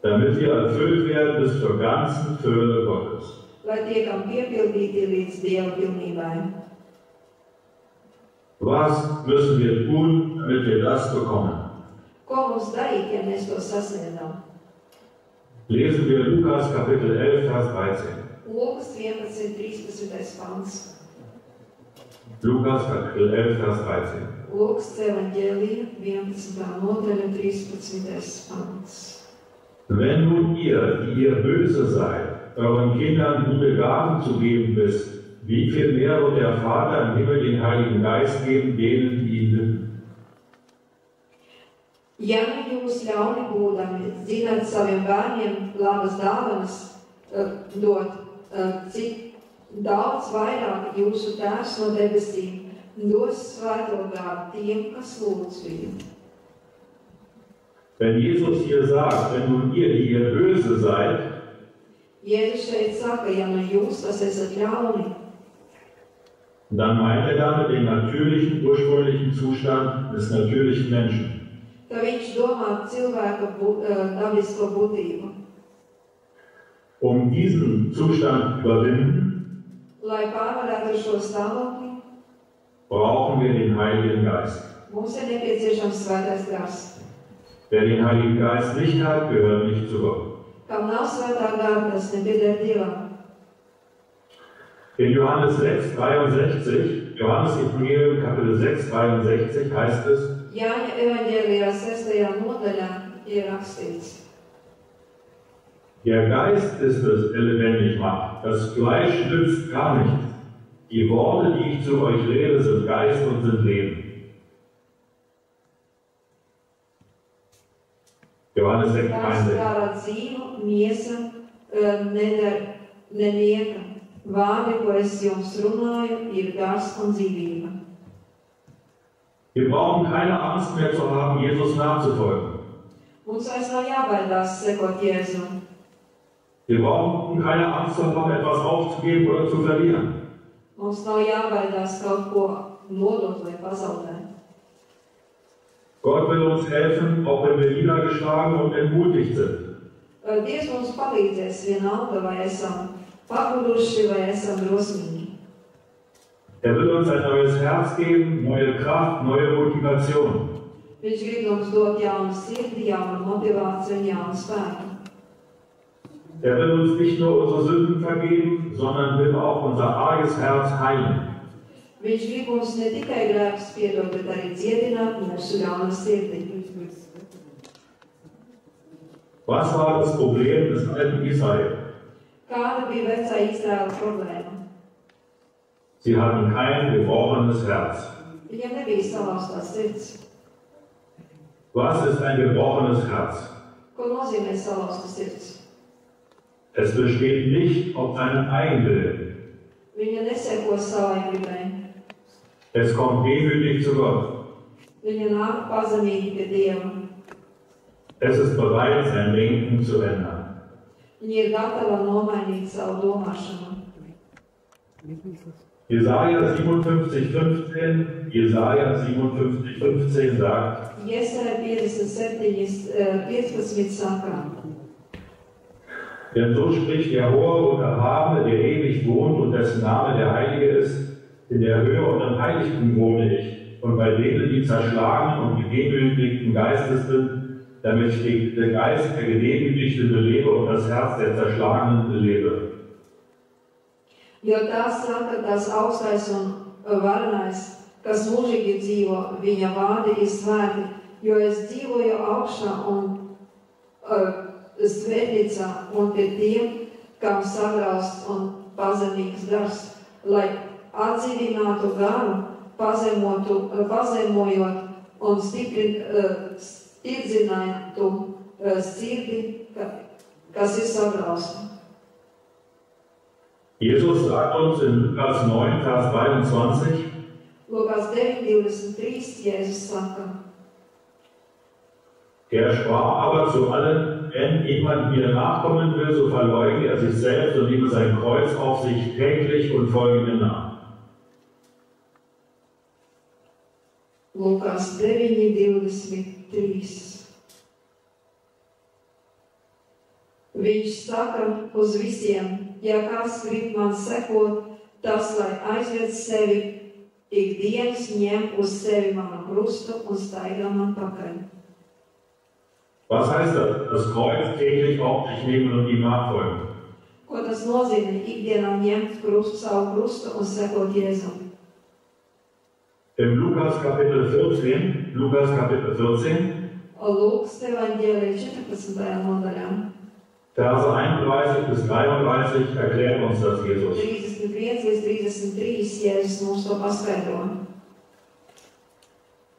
Damit wir erfüllt werden bis zur ganzen Fülle Gottes. Lai tiekam piepildīti līdz Dieva pilnībai. Was müssen wir tun, damit wir das bekommen? Ko mums darīt, ja mēs to sasniedzam? Lesen wir Lukas Kapitel 11, Vers 13. Lūkas 11, 13. pants. Lukas Kapitel 11, Vers 13. Lūkas evaņģēlija 11. nodaļa 13. pants. Wenn nun ihr, die ihr böse seid, euren Kindern gute Gaben zu geben wisst, wie viel mehr wird der Vater im Himmel den Heiligen Geist geben, denen, die ihn bitten? Ja jūs ļauni būdami zināt saviem bērniem labas dāvanas dot, cik daudz vairāk jūsu Tēvs no debesīm dos svēto garu tiem, kas lūdz viņu. Wenn Jesus hier sagt, wenn nun ihr, die ihr böse seid, Jēzus šeit saka, ja nu jūs, kas esat ļauni, dann meint damit den natürlichen, ursprünglichen Zustand des natürlichen Menschen. ka viņš domā cilvēka dabisko būtību. Um diesen Zustand überwinden, Lai pārvarētu šo stāvokli, brauchen wir den Heiligen Geist. mums ir nepieciešams svētais gars. Wer den Heiligen Geist nicht hat, gehört nicht zu Gott. Kam nav svētā gara, tas nepieder Dievam. In Johannes 6, 63 Johannes Evangelium Kapitel 6, 63 heißt es, Jāņa evaņģēlijā 6. nodaļā ir rakstīts. der Geist ist es, der lebendig macht. Das Fleisch nützt gar nichts. Die Worte, die ich zu euch rede, sind Geist und sind Leben. Johannes 6, Tas 61. kā ar dzīvu miesa nedara nenieka. Vārdi, ko es jums runāju, ir gars un dzīvība. Wir brauchen keine Angst mehr zu haben, Jesus nachzufolgen. Mums vairs nav jābaidās sekot Jēzum. Wir brauchen keine Angst zu haben, etwas aufzugeben oder zu verlieren. Mums nav jābaidās kaut ko nodot vai pazaudēt. Gott will uns helfen, auch wenn wir niedergeschlagen und entmutigt sind. Dievs mums palīdzēs vienalga, vai esam paguruši, vai esam drosmīgi. Er will uns ein neues Herz geben, neue Kraft, neue Motivation. Viņš grib mums dot jaunu sirdi, jaunu motivāciju un jaunu spēku. Er will uns nicht nur unsere Sünden vergeben, sondern will auch unser arges Herz heilen. Viņš grib mums ne tikai grēkus piedot, bet arī dziedināt mūsu ļauno sirdi. Was war das Problem des alten Israel? Kāda bija vecā Izraēla problēma? Sie hatten kein gebrochenes Herz. Viņam nebija salauztās sirds. Was ist ein gebrochenes Herz? Ko nozīmē salauzta sirds? Es besteht nicht auf seinem Eigenwillen. Viņa neseko savai gribai. Es kommt demütig zu Gott. Viņa nāk pazemīgi pie Dieva. Es ist bereit, sein Denken zu ändern. Viņa ir gatava nomainīt savu domāšanu. Jesaja 57,15 sagt, Jesaja 57,15 saka, denn so spricht der Hohe und Erhabene, der ewig wohnt und dessen Name der Heilige ist, in der Höhe und im Heiligtum wohne ich, und bei denen, die zerschlagen und gedemütigten Geistes sind, damit ich den Geist der Gedemütigten belebe und das Herz der Zerschlagenen belebe. jo tās saka, tas augstais un varenais, kas mūžīgi dzīvo, viņa vārdi ir svēti, jo es dzīvoju augšā un svētnīcā un pie tiem, kam sagrausts un pazemīgs gars, lai atdzīvinātu garu, pazemojot un stirdzinātu sirdi, kas ir sagrausta. Jesus sagt uns in Lukas 9, Vers 23, Lukas 9,23 Jēzus saka, er sprach aber zu allen, wenn jemand mir nachkommen will, so verleugne er sich selbst und nehme sein Kreuz auf sich täglich und folge mir nach. Lukas 9,23. Viņš saka uz visiem, ja kāds grib man sekot, tas, lai aizved sevi, ikdienas ņem uz sevi manu krustu un staigā man pakaļ. Was heißt das? Das Kreuz täglich auf sich nehmen und ihm nachfolgen. Ko tas nozīmē ikdienā ņemt savu krustu un sekot Jēzum? Im Lukas Kapitel 14, Lūkas evaņģēlija 14. nodaļā, Verse 31 bis 33 erklärt uns das Jesus. 31-33 Jēzus mums to paskaidro.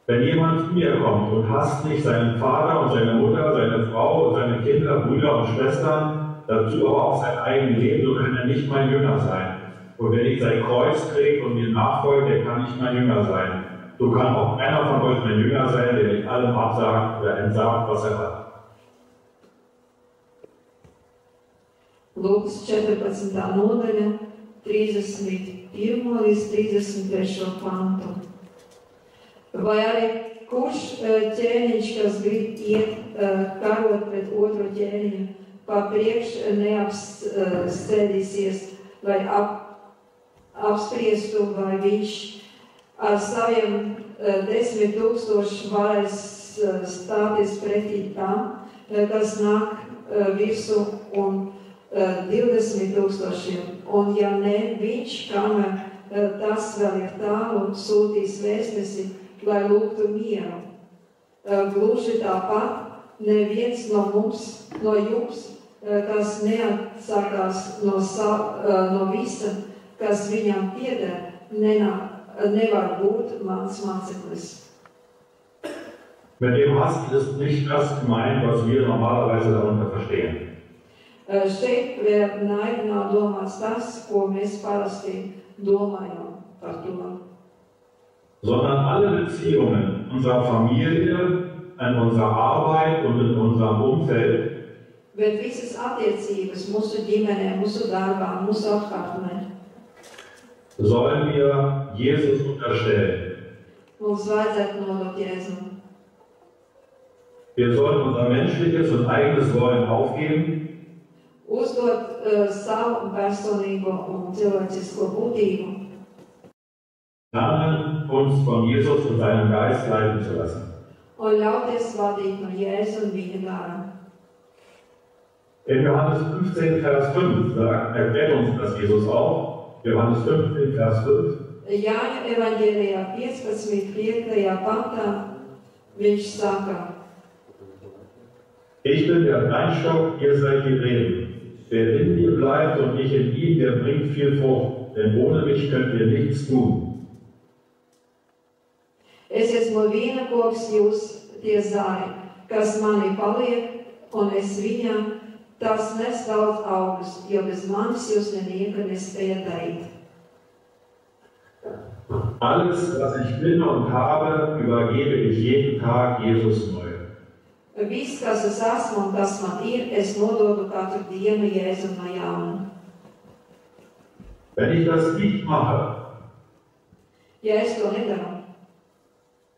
Wenn jemand zu mir kommt und hasst nicht seinen Vater und seine Mutter, seine Frau und seine Kinder, Brüder und Schwestern, dazu aber auch sein eigenes Leben, so kann er nicht mein Jünger sein. Und wenn ich sein Kreuz trägt und mir nachfolgt, der kann nicht mein Jünger sein. So kann auch einer von euch mein Jünger sein, der nicht allem absagt oder entsagt, was er hat. Lūkas 14. nodaļa, 31. līdz 33. pantu. Vai arī kurš ķēniņš, kas grib iet karot pret otru ķēniņu, pa priekš neapsēdīsies, lai apspriestu, vai viņš ar saviem 10,000 varēs stāties pretī tam, kas nāk virsū un 20,000, un ja ne viņš, kamēr tas vēl ir tālu sūtīs vēstnesi, lai lūgtu mieru. Gluži tāpat neviens no jums, kas neatsakās no visa, kas viņam pieder, nevar būt mans māceklis. Mit dem Hass ist nicht das gemeint, was wir normalerweise darunter verstehen. Šeit naidi nav domāts tas, ko mēs parasti domājam par to. Sondern alle Beziehungen unserer Familie, in unserer Arbeit und in unserem Umfeld Bet visas attiecības mūsu ģimenē, mūsu darbā, mūsu apkārtnē sollen wir Jesus unterstellen. mums vajadzētu nodot Jēzum. Wir sollen unser menschliches und eigenes Wollen aufgeben Uzdot savu personīgo un cilvēcisko būtību lernen, uns von Jesus und seinem Geist leiten zu lassen. un ļauties vadīt no Jēzu un viņa gara. In Johannes 15, Vers 5 erklärt uns das Jesus auch. Johannes 15, Vers 5. Jāņa evaņģēlijā 15. pantā viņš saka: Ich bin der Weinstock, ihr seid die Reben. Wer in mir bleibt und ich in ihm, der bringt viel Frucht, denn ohne mich könnt ihr nichts tun. Es esmu vīna koks, jūs tie zari, kas manī paliek, un es viņā, tas nes daudz augus, jo bez manis jūs nenieka nespējat darīt. Alles, was ich bin und habe, übergebe ich jeden Tag Jesus neu. Viss, kas es esmu un kas man ir, es nododu katru dienu Jēzum no jauna. Wenn ich das nicht mache, Ja es to nedaru,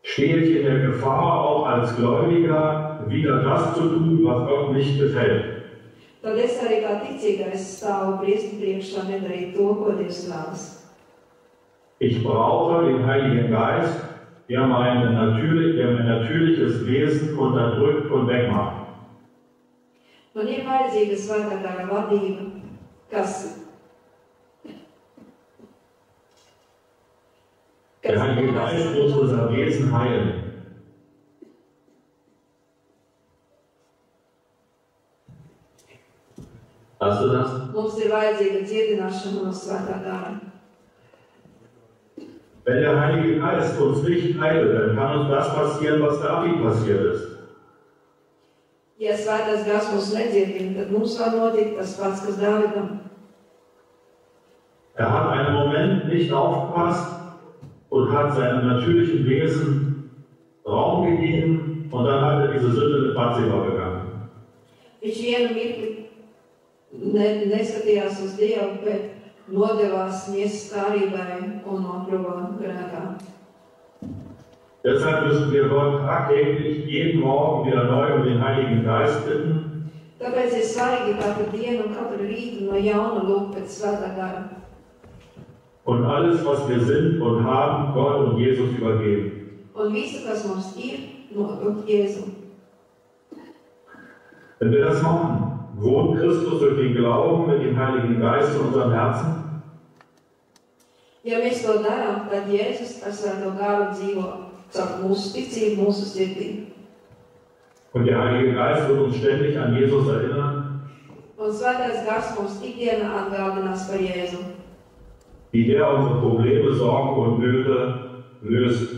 stehe ich in der Gefahr, auch als Gläubiger wieder das zu tun, was Gott nicht gefällt. tad es arī kā ticīgais stāvu priesteru priekšā nedarīt to, ko Dievs vēlas. Ich brauche den Heiligen Geist, der mein natürliches Wesen unterdrückt und wegmacht. Man ir vajadzīga svētā gara vadība, kas Der Heilige Geist muss unser Wesen heilen. Hast du das? mums ir vajadzīga dziedināšana no svētā gara. Wenn der Heilige Geist uns nicht heilt, dann kann uns das passieren, was David passiert ist. Ja svētais gars mūs nedziedina, tad mums var notikt tas pats, kas Dāvidam. Hat einen Moment nicht aufgepasst und hat seinem natürlichen Wesen Raum gegeben und dann hat er diese Sünde mit Bathseba begangen. Viņš vienu mirkli neskatījās uz Dievu, bet nodevās miesas kārībai un nokļuva grēkā. Deshalb müssen wir Gott tagtäglich, jeden Morgen wieder neu um den Heiligen Geist bitten. Tāpēc ir svarīgi katru dienu un katru rītu no jauna lūgt pēc svētā gara. Und alles, was wir sind und haben, Gott und Jesus übergeben. Un visu, kas mums ir, nodot Jēzum. Wenn wir das machen, wohnt Christus durch den Glauben mit dem Heiligen Geist in unserem Herzen. Ja mēs to darām, tad Jēzus ar svēto garu dzīvo caur mūsu ticību, mūsu sirdī. Und der Heilige Geist wird uns ständig an Jesus erinnern, Un svētais gars mums ikdienā atgādinās par Jēzu. wie der unsere Probleme, Sorgen und Nöte löst.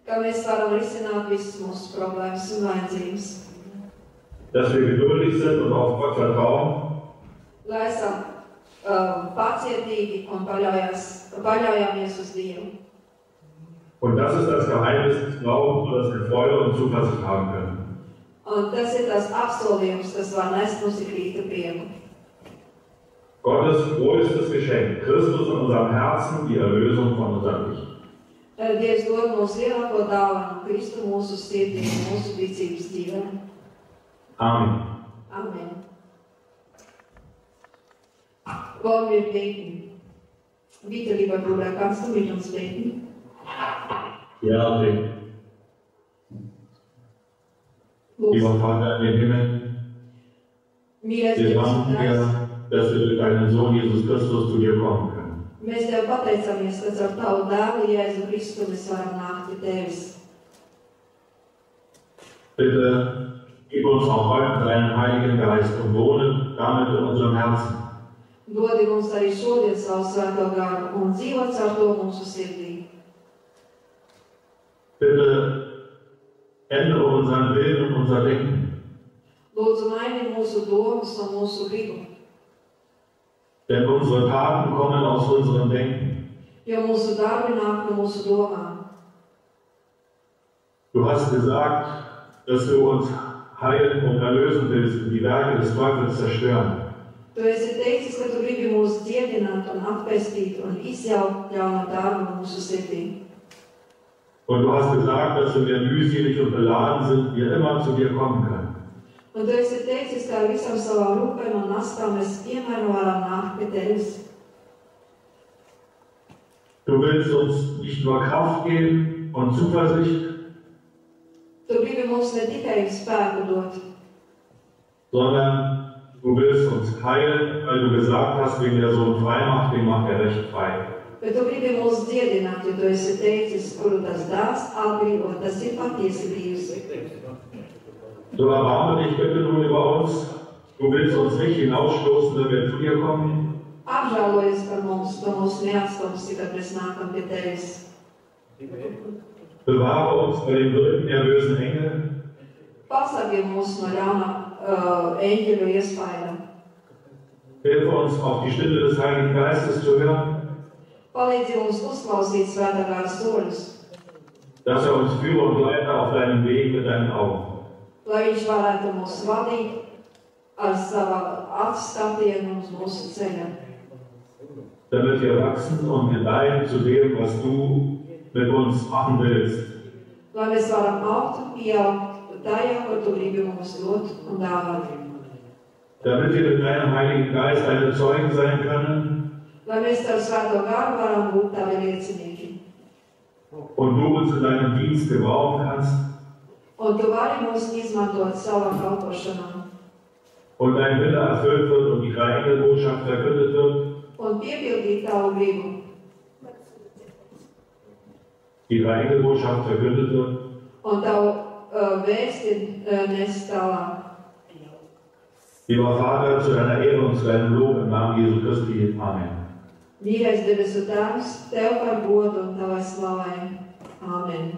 Kā mēs varam risināt visas mūsu problēmas un vajadzības. Dass wir geduldig sind und auf Gott vertrauen. Lai esam pacietīgi un paļaujamies uz Dievu. Und das ist das Geheimnis des Glaubens, sodass wir Freude und Zuversicht haben können. Un tas ir tas apsolījums, kas var nest mums ikvītu prieku. Gottes größtes Geschenk, Christus in unserem Herzen, die Erlösung von unserem Ich. Dievs dod mums lielāko dāvanu, Kristu mūsu sirdī un mūsu ticības dzīvē. Amen. Amen. Wollen wir beten? Bitte, lieber Bruder, kannst du mit uns beten? Ja, okay. Lieber Vater in den Himmel, Mīļais wir Dievs, danken dir, dass wir durch deinen Sohn Jesus Christus zu dir kommen können. Mēs Tev pateicamies, ka ar Tavu dēlu Jēzu Kristu mēs varam nākt pie Tevis. Bitte gib uns auch heute deinen Heiligen Geist und wohne damit in unserem Herzen. Dodi mums arī šodien savu svēto garu un dzīvo caur to mūsu sirdī. Bitte ändere unseren Willen und unser Denken. Lūdzu, maini mūsu domas un mūsu gribu, Denn unsere Taten kommen aus unserem Denken. jo mūsu darbi nāk no mūsu domām. Du hast gesagt, dass du uns heilen und erlösen willst und die Werke des Teufels zerstören. Tu esi teicis, ka Tu gribi mūs dziedināt un atpestīt un izjaukt ļaunu darbu mūsu sirdī. Und du hast gesagt, dass wenn wir mühselig und beladen sind, wir immer zu dir kommen können. Un Tu esi teicis, ka ar visam savām rūpēm un nastām mēs vienmēr varam nākt pie Tevis. Du willst uns nicht nur Kraft geben und Zuversicht, Tu gribi mums ne tikai spēku dot, sondern du willst uns heilen, weil du gesagt hast, wen der Sohn frei macht, den macht er recht frei. bet Tu gribi mūs dziedināt, jo Tu esi teicis, kuru tas dāvs atbrīvo, tas ir patiesi brīvs. So erbarme dich bitte nun über uns. Du willst uns nicht hinausstoßen, wenn wir zu dir kommen, Apžēlojies par mums, to mūs neatstumsi, kad mēs nākam pie Tevis. bewahre uns vor dem Wirken der bösen Engel, Pasargi mūs no ļauna eņģeļu iespēja. hilfe uns auf die Stimme des Heiligen Geistes zu hören, Palīdzi mums uzklausīt svētā gara soļus, dass er uns führe und leite auf deinem Weg mit deinen Augen. lai viņš varētu mūs vadīt ar savu atskatienu uz mūsu ceļa. Damit wir wachsen und gedeihen zu dem, was du mit uns machen willst. Lai mēs varam augt un pieaugt tajā, ko Tu gribi mums dot un dāvāt. Damit wir mit deinem Heiligen Geist deine Zeugen sein können Lai mēs ar svēto garu varam būt Tavi liecinieki. und du uns in deinem Dienst gebrauchen kannst Un Tu vari mūs izmantot savā kalpošanā. und dein Wille erfüllt wird und die drei Engelbotschaft verkündet wird. Un piepildīt Tavu gribu. Die drei Engelbotschaft verkündet wird. Un Tavu vēsti nes tālāk. Lieber Vater, zu deiner Ehre und zu deinem Lob im Namen Jesu Christi. Amen. Mīļais debesu Tēvs, Tev par godu un Tavai slavai. Āmen.